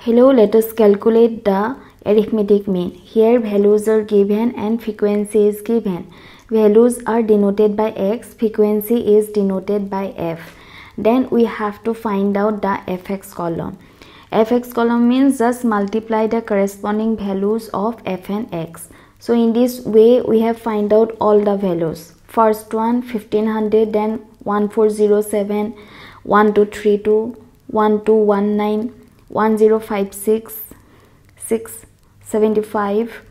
Hello, let us calculate the arithmetic mean. Here values are given and frequency is given. Values are denoted by x, frequency is denoted by f. Then we have to find out the fx column. Fx column means just multiply the corresponding values of f and x. So in this way we have find out all the values. First one 1500, then 1407, 1232, 1219, 1056, 675,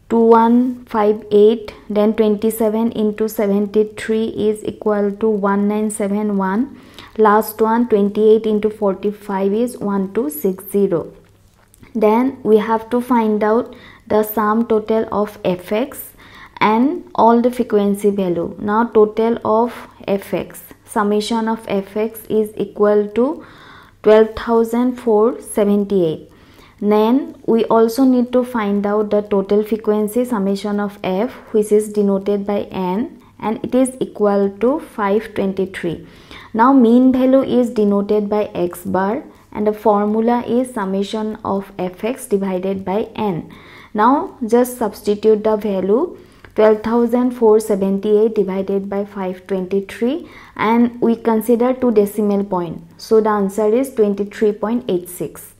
2158, then 27 into 73 is equal to 1971. Last one 28 into 45 is 1260. Then we have to find out the sum total of fx and all the frequency value. Now total of fx, summation of fx is equal to 12,478. Then we also need to find out the total frequency, summation of f, which is denoted by n, and it is equal to 523. Now mean value is denoted by x bar and the formula is summation of fx divided by n. Now just substitute the value 12,478 divided by 523 and we consider two decimal point. So the answer is 23.86.